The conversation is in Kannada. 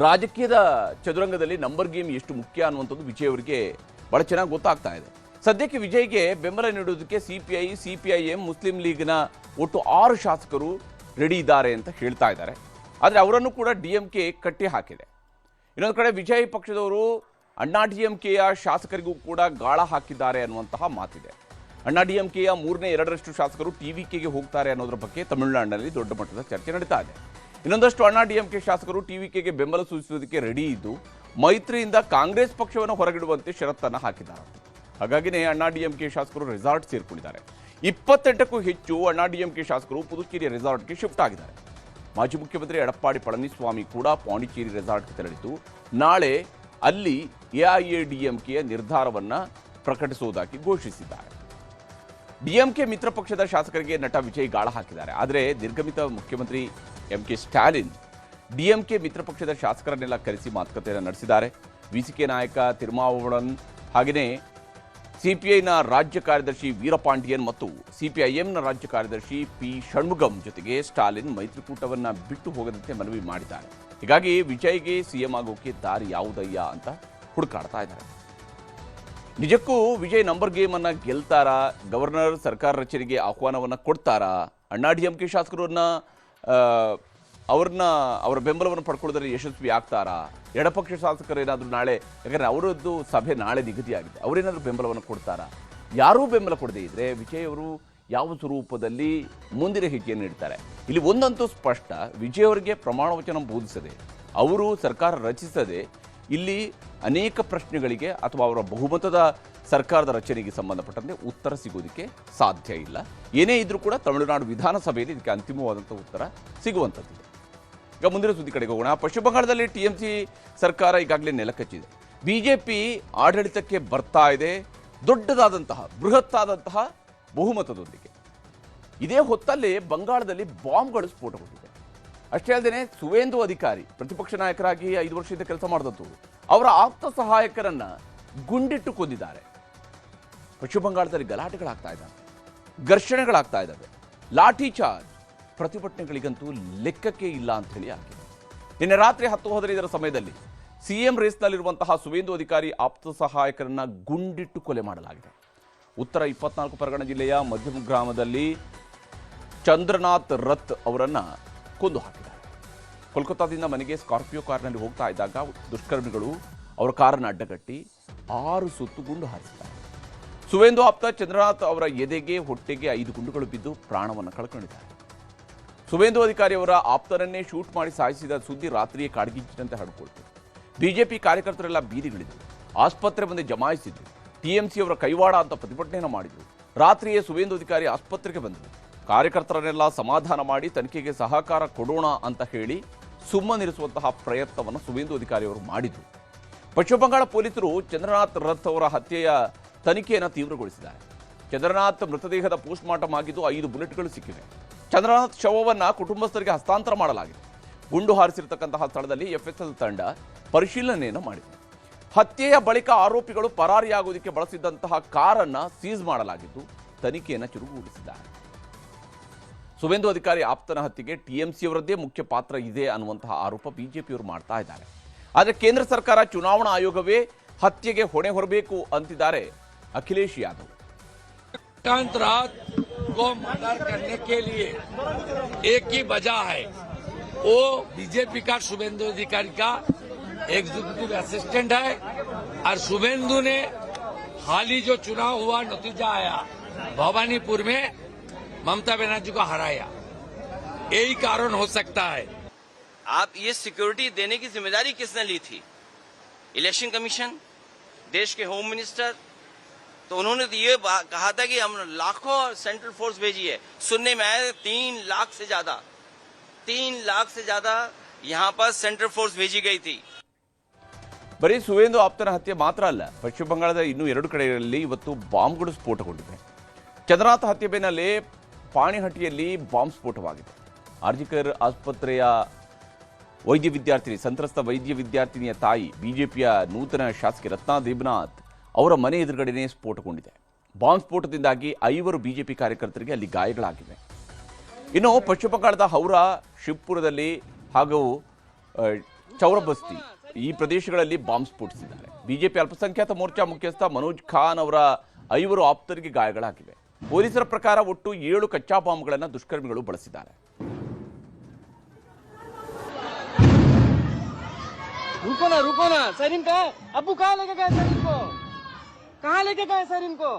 ರಾಜಕೀಯದ ಚದುರಂಗದಲ್ಲಿ ನಂಬರ್ ಗೇಮ್ ಎಷ್ಟು ಮುಖ್ಯ ಅನ್ನುವಂಥದ್ದು ವಿಜಯ್ ಅವರಿಗೆ ಬಹಳ ಚೆನ್ನಾಗಿ ಗೊತ್ತಾಗ್ತಾ ಇದೆ. ಸದ್ಯಕ್ಕೆ ವಿಜಯ್ಗೆ ಬೆಂಬಲ ನೀಡುವುದಕ್ಕೆ ಸಿಪಿಐಎಂ ಮುಸ್ಲಿಂ ಲೀಗ್ನ ಒಟ್ಟು 6 ಶಾಸಕರು ರೆಡಿ ಇದ್ದಾರೆ ಅಂತ ಹೇಳ್ತಾ ಇದ್ದಾರೆ. ಆದರೆ ಅವರನ್ನು ಕೂಡ ಡಿಎಂಕೆ ಕಟ್ಟಿ ಹಾಕಿದೆ. ಇನ್ನೊಂದು ಕಡೆ ವಿಜಯ್ ಪಕ್ಷದವರು ಅಣ್ಣಾ ಡಿಎಂಕೆಯ ಶಾಸಕರಿಗೂ ಕೂಡ ಗಾಳ ಹಾಕಿದ್ದಾರೆ ಅನ್ನುವಂತಹ ಮಾತಿದೆ. ಅಣ್ಣಾ ಡಿಎಂಕೆಯ 2/3 ಶಾಸಕರು ಟಿವಿಕೆಗೆ ಹೋಗ್ತಾರೆ ಅನ್ನೋದ್ರ ಬಗ್ಗೆ ತಮಿಳುನಾಡಿನಲ್ಲಿ ದೊಡ್ಡ ಮಟ್ಟದ ಚರ್ಚೆ ನಡೀತಾ ಇದೆ. ಇನ್ನೊಂದಷ್ಟು ಅಣ್ಣಾ ಡಿಎಂಕೆ ಶಾಸಕರು ಟಿವಿಕೆಗೆ ಬೆಂಬಲ ಸೂಚಿಸುವುದಕ್ಕೆ ರೆಡಿ ಇದ್ದು ಮೈತ್ರಿಯಿಂದ ಕಾಂಗ್ರೆಸ್ ಪಕ್ಷವನ್ನು ಹೊರಗಿಡುವಂತೆ ಷರತ್ತನ್ನು ಹಾಕಿದ್ದಾರೆ. ಹಾಗಾಗಿನೇ ಅಣ್ಣಾ ಡಿಎಂಕೆ ಶಾಸಕರು ರೆಸಾರ್ಟ್ ಸೇರಿಕೊಂಡಿದ್ದಾರೆ. 28ಕ್ಕೂ ಹೆಚ್ಚು ಅಣ್ಣಾ ಡಿಎಂಕೆ ಶಾಸಕರು ಪುದುಚೇರಿ ರೆಸಾರ್ಟ್ಗೆ ಶಿಫ್ಟ್ ಆಗಿದ್ದಾರೆ. ಮಾಜಿ ಮುಖ್ಯಮಂತ್ರಿ ಎಡಪ್ಪಾಡಿ ಪಳನಿಸ್ವಾಮಿ ಕೂಡ ಪಾಂಡಿಚೇರಿ ರೆಸಾರ್ಟ್ಗೆ ತೆರಳಿದ್ದು ನಾಳೆ ಅಲ್ಲಿ ಎಐಎಡಿಎಂಕೆಯ ನಿರ್ಧಾರವನ್ನು ಪ್ರಕಟಿಸುವುದಾಗಿ ಘೋಷಿಸಿದ್ದಾರೆ. ಡಿಎಂಕೆ ಮಿತ್ರ ಪಕ್ಷದ ಶಾಸಕರಿಗೆ ನಟ ವಿಜಯ್ ಗಾಳ ಹಾಕಿದ್ದಾರೆ. ಆದರೆ ನಿರ್ಗಮಿತ ಮುಖ್ಯಮಂತ್ರಿ ಎಂಕೆ ಸ್ಟಾಲಿನ್ ಡಿಎಂಕೆ ಮಿತ್ರ ಪಕ್ಷದ ಶಾಸಕರನ್ನೆಲ್ಲ ಕರೆಸಿ ಮಾತುಕತೆಯನ್ನು ನಡೆಸಿದ್ದಾರೆ. ವಿಸಿಕೆ ನಾಯಕ ತಿರುಮಾವಳವನ್ ಹಾಗೆಯೇ ಸಿಪಿಐನ ರಾಜ್ಯ ಕಾರ್ಯದರ್ಶಿ ವೀರಪಾಂಡಿಯನ್ ಮತ್ತು ಸಿಪಿಐಎಂನ ರಾಜ್ಯ ಕಾರ್ಯದರ್ಶಿ ಪಿ ಷಣ್ಮುಗಂ ಜೊತೆಗೆ ಸ್ಟಾಲಿನ್ ಮೈತ್ರಿಕೂಟವನ್ನು ಬಿಟ್ಟು ಹೋಗದಂತೆ ಮನವಿ ಮಾಡಿದ್ದಾರೆ. ಹೀಗಾಗಿ ವಿಜಯ್ಗೆ ಸಿಎಂ ಆಗೋಕೆ ದಾರಿ ಯಾವುದಯ್ಯ ಅಂತ ಹುಡುಕಾಡ್ತಾ ಇದ್ದಾರೆ. ನಿಜಕ್ಕೂ ವಿಜಯ್ ನಂಬರ್ ಗೇಮ್ ಅನ್ನ ಗೆಲ್ತಾರಾ? ಗವರ್ನರ್ ಸರ್ಕಾರ ರಚನೆಗೆ ಆಹ್ವಾನವನ್ನು ಕೊಡ್ತಾರಾ? ಅಣ್ಣಾ ಡಿಎಂಕೆ ಶಾಸಕರನ್ನ ಅವರ ಬೆಂಬಲವನ್ನು ಪಡ್ಕೊಳ್ಳೋದ್ರಲ್ಲಿ ಯಶಸ್ವಿ ಆಗ್ತಾರಾ? ಎಡಪಕ್ಷ ಶಾಸಕರು ಏನಾದರೂ ನಾಳೆ, ಯಾಕಂದರೆ ಅವರದ್ದು ಸಭೆ ನಾಳೆ ನಿಗದಿಯಾಗಿದೆ, ಅವರೇನಾದರೂ ಬೆಂಬಲವನ್ನು ಕೊಡ್ತಾರಾ? ಯಾರೂ ಬೆಂಬಲ ಕೊಡದೇ ಇದ್ದರೆ ವಿಜಯ್ ಅವರು ಯಾವ ಸ್ವರೂಪದಲ್ಲಿ ಮುಂದಿನ ಹೆಜ್ಜೆಯನ್ನು ಇಡ್ತಾರೆ? ಇಲ್ಲಿ ಒಂದಂತೂ ಸ್ಪಷ್ಟ, ವಿಜಯ್ ಅವರಿಗೆ ಪ್ರಮಾಣ ವಚನ ಬೋಧಿಸದೆ, ಅವರು ಸರ್ಕಾರ ರಚಿಸದೆ ಇಲ್ಲಿ ಅನೇಕ ಪ್ರಶ್ನೆಗಳಿಗೆ ಅಥವಾ ಅವರ ಬಹುಮತದ ಸರ್ಕಾರದ ರಚನೆಗೆ ಸಂಬಂಧಪಟ್ಟಂತೆ ಉತ್ತರ ಸಿಗೋದಕ್ಕೆ ಸಾಧ್ಯ ಇಲ್ಲ. ಏನೇ ಇದ್ರೂ ಕೂಡ ತಮಿಳುನಾಡು ವಿಧಾನಸಭೆಯಲ್ಲಿ ಇದಕ್ಕೆ ಅಂತಿಮವಾದಂಥ ಉತ್ತರ ಸಿಗುವಂಥದ್ದಿದೆ. ಈಗ ಮುಂದಿನ ಸುದ್ದಿ ಕಡೆಗೆ ಹೋಗೋಣ. ಪಶ್ಚಿಮ ಬಂಗಾಳದಲ್ಲಿ ಟಿಎಂಸಿ ಸರ್ಕಾರ ಈಗಾಗಲೇ ನೆಲಕಚ್ಚಿದೆ. ಬಿಜೆಪಿ ಆಡಳಿತಕ್ಕೆ ಬರ್ತಾ ಇದೆ ದೊಡ್ಡದಾದಂತಹ ಬೃಹತ್ತಾದಂತಹ ಬಹುಮತದೊಂದಿಗೆ. ಇದೇ ಹೊತ್ತಲ್ಲಿ ಬಂಗಾಳದಲ್ಲಿ ಬಾಂಬ್ಗಳು ಸ್ಫೋಟಗೊಂಡಿದೆ. ಅಷ್ಟೇ ಅಲ್ಲದೆ ಸುವೇಂದು ಅಧಿಕಾರಿ ಪ್ರತಿಪಕ್ಷ ನಾಯಕರಾಗಿ 5 ವರ್ಷದಿಂದ ಕೆಲಸ ಮಾಡಿದಂಥವರು, ಅವರ ಆಪ್ತ ಸಹಾಯಕರನ್ನ ಗುಂಡಿಟ್ಟು ಕೊಂದಿದ್ದಾರೆ. ಪಶ್ಚಿಮ ಬಂಗಾಳದಲ್ಲಿ ಗಲಾಟೆಗಳಾಗ್ತಾ ಇದ್ದಾವೆ, ಘರ್ಷಣೆಗಳಾಗ್ತಾ ಇದ್ದಾವೆ, ಲಾಠಿ ಚಾರ್ಜ್, ಪ್ರತಿಭಟನೆಗಳಿಗಂತೂ ಲೆಕ್ಕಕ್ಕೆ ಇಲ್ಲ ಅಂತ ಹೇಳಿ ಆಗಿದೆ. ನಿನ್ನೆ ರಾತ್ರಿ 10:15 ಸಮಯದಲ್ಲಿ ಸಿಎಂ ರೇಸ್ನಲ್ಲಿರುವಂತಹ ಸುವೇಂದು ಅಧಿಕಾರಿ ಆಪ್ತ ಸಹಾಯಕರನ್ನ ಗುಂಡಿಟ್ಟು ಕೊಲೆ ಮಾಡಲಾಗಿದೆ. ಉತ್ತರ 24 ಪರಗಣ ಜಿಲ್ಲೆಯ ಮಧ್ಯಮ ಗ್ರಾಮದಲ್ಲಿ ಚಂದ್ರನಾಥ್ ರಥ್ ಅವರನ್ನ ಕೊಂದು ಹಾಕಿದ್ದಾರೆ. ಕೋಲ್ಕತ್ತಾದಿಂದ ಮನೆಗೆ ಸ್ಕಾರ್ಪಿಯೋ ಕಾರ್ನಲ್ಲಿ ಹೋಗ್ತಾ ಇದ್ದಾಗ ದುಷ್ಕರ್ಮಿಗಳು ಅವರ ಕಾರನ್ನು ಅಡ್ಡಗಟ್ಟಿ 6 ಸುತ್ತು ಗುಂಡು ಹಾರಿಸಿದ್ದಾರೆ. ಸುವೇಂದು ಆಪ್ತ ಚಂದ್ರನಾಥ್ ಅವರ ಎದೆಗೆ ಹೊಟ್ಟೆಗೆ 5 ಗುಂಡುಗಳು ಬಿದ್ದು ಪ್ರಾಣವನ್ನು ಕಳ್ಕೊಂಡಿದ್ದಾರೆ. ಸುವೇಂದು ಅಧಿಕಾರಿ ಅವರ ಆಪ್ತರನ್ನೇ ಶೂಟ್ ಮಾಡಿ ಸಾಯಿಸಿದ ಸುದ್ದಿ ರಾತ್ರಿಯೇ ಕಾಡ್ಗಿಚ್ಚಿನಂತೆ ಹರಡಿಕೊಳ್ತು. ಬಿಜೆಪಿ ಕಾರ್ಯಕರ್ತರೆಲ್ಲ ಬೀದಿಗಿಳಿದರು, ಆಸ್ಪತ್ರೆ ಮುಂದೆ ಜಮಾಯಿಸಿದ್ರು, ಟಿಎಂಸಿ ಅವರ ಕೈವಾಡ ಅಂತ ಪ್ರತಿಭಟನೆಯನ್ನು ಮಾಡಿದರು. ರಾತ್ರಿಯೇ ಸುವೇಂದು ಅಧಿಕಾರಿ ಆಸ್ಪತ್ರೆಗೆ ಬಂದರು. ಕಾರ್ಯಕರ್ತರನ್ನೆಲ್ಲ ಸಮಾಧಾನ ಮಾಡಿ ತನಿಖೆಗೆ ಸಹಕಾರ ಕೊಡೋಣ ಅಂತ ಹೇಳಿ ಸುಮ್ಮನಿರಿಸುವಂತಹ ಪ್ರಯತ್ನವನ್ನು ಸುವೇಂದು ಅಧಿಕಾರಿಯವರು ಮಾಡಿದರು. ಪಶ್ಚಿಮ ಬಂಗಾಳ ಪೊಲೀಸರು ಚಂದ್ರನಾಥ್ ರಥ್ ಅವರ ಹತ್ಯೆಯ ತನಿಖೆಯನ್ನು ತೀವ್ರಗೊಳಿಸಿದ್ದಾರೆ. ಚಂದ್ರನಾಥ್ ಮೃತದೇಹದ ಪೋಸ್ಟ್ ಮಾರ್ಟಮ್ ಆಗಿದ್ದು 5 ಬುಲೆಟ್ಗಳು ಸಿಕ್ಕಿವೆ. ಚಂದ್ರನಾಥ್ ಶವವನ್ನು ಕುಟುಂಬಸ್ಥರಿಗೆ ಹಸ್ತಾಂತರ ಮಾಡಲಾಗಿದೆ. ಗುಂಡು ಹಾರಿಸಿರ್ತಕ್ಕಂತಹ ಸ್ಥಳದಲ್ಲಿ ಎಫ್ಎಸ್ಎಲ್ ತಂಡ ಪರಿಶೀಲನೆಯನ್ನು ಮಾಡಿದೆ. ಹತ್ಯೆಯ ಬಳಿಕ ಆರೋಪಿಗಳು ಪರಾರಿಯಾಗುವುದಕ್ಕೆ ಬಳಸಿದ್ದಂತಹ ಕಾರನ್ನು ಸೀಸ್ ಮಾಡಲಾಗಿದ್ದು ತನಿಖೆಯನ್ನು ಚುರುಕುಗೊಳಿಸಿದ್ದಾರೆ. ಸುವೇಂದು ಅಧಿಕಾರಿ ಆಪ್ತನ ಹತ್ಯೆಗೆ ಟಿಎಂಸಿಯವರದ್ದೇ ಮುಖ್ಯ ಪಾತ್ರ ಇದೆ ಅನ್ನುವಂತಹ ಆರೋಪ ಬಿಜೆಪಿಯವರು ಮಾಡ್ತಾ ಇದ್ದಾರೆ. ಆದರೆ ಕೇಂದ್ರ ಸರ್ಕಾರ, ಚುನಾವಣಾ ಆಯೋಗವೇ ಹತ್ಯೆಗೆ ಹೊಣೆ ಹೊರಬೇಕು ಅಂತಿದ್ದಾರೆ ಅಖಿಲೇಶ್ ಯಾದವ್. रात को मर्डर करने के लिए एक ही वजह है, वो बीजेपी का शुभेंदु अधिकारी का एग्जीक्यूटिव असिस्टेंट है। और शुभेंदु ने हाल ही जो चुनाव हुआ, नतीजा आया, भवानीपुर में ममता बनर्जी को हराया, यही कारण हो सकता है। आप ये सिक्योरिटी देने की जिम्मेदारी किसने ली थी? इलेक्शन कमीशन, देश के होम मिनिस्टर। तो उन्होंने तो ये कहा था कि हम लाखों सेंट्रल फोर्स भेजी है। सुनने में आया 3 लाख से ज्यादा यहाँ पर सेंट्रल फोर्स भेजी गई थी। ಬರೀ ಸುವೇಂದು ಆಪ್ತನ ಹತ್ಯೆ ಮಾತ್ರ ಅಲ್ಲ, ಪಶ್ಚಿಮ ಬಂಗಾಳದ ಇನ್ನೂ 2 ಕಡೆಗಳಲ್ಲಿ ಇವತ್ತು ಬಾಂಬ್ಗಳು ಸ್ಫೋಟಗೊಂಡಿವೆ. ಚಂದ್ರನಾಥ್ ಹತ್ಯೆ ಬೆನ್ನಲ್ಲೇ ಪಾಣಿಹಟ್ಟಿಯಲ್ಲಿ ಬಾಂಬ್ ಸ್ಫೋಟವಾಗಿದೆ. ಆರ್ಜಿಕರ್ ಆಸ್ಪತ್ರೆಯ ವೈದ್ಯ ವಿದ್ಯಾರ್ಥಿನಿ, ಸಂತ್ರಸ್ತ ವೈದ್ಯ ವಿದ್ಯಾರ್ಥಿನಿಯ ತಾಯಿ, ಬಿಜೆಪಿಯ ನೂತನ ಶಾಸಕಿ ರತ್ನಾ ದೇಬನಾಥ್ ಅವರ ಮನೆ ಎದುರುಗಡೆನೇ ಸ್ಫೋಟಗೊಂಡಿದೆ. ಬಾಂಬ್ ಸ್ಫೋಟದಿಂದಾಗಿ 5 ಬಿಜೆಪಿ ಕಾರ್ಯಕರ್ತರಿಗೆ ಅಲ್ಲಿ ಗಾಯಗಳಾಗಿವೆ. ಇನ್ನು ಪಶ್ಚಿಮ ಬಂಗಾಳದ ಹೌರಾ, ಶಿವ್ಪುರದಲ್ಲಿ ಹಾಗೂ ಚೌರಬಸ್ತಿ ಈ ಪ್ರದೇಶಗಳಲ್ಲಿ ಬಾಂಬ್ ಸ್ಫೋಟಿಸಿದ್ದಾರೆ. ಬಿಜೆಪಿ ಅಲ್ಪಸಂಖ್ಯಾತ ಮೋರ್ಚಾ ಮುಖ್ಯಸ್ಥ ಮನೋಜ್ ಖಾನ್ ಅವರ 5 ಆಪ್ತರಿಗೆ ಗಾಯಗಳಾಗಿವೆ. ಪೊಲೀಸರ ಪ್ರಕಾರ ಒಟ್ಟು 7 ಕಚ್ಚಾ ಬಾಂಬ್ಗಳನ್ನು ದುಷ್ಕರ್ಮಿಗಳು ಬಳಸಿದ್ದಾರೆ. रुको ना सर, इनका अब्बू कहाँ लेके गए सर, इनको कहाँ लेके गए सर, इनको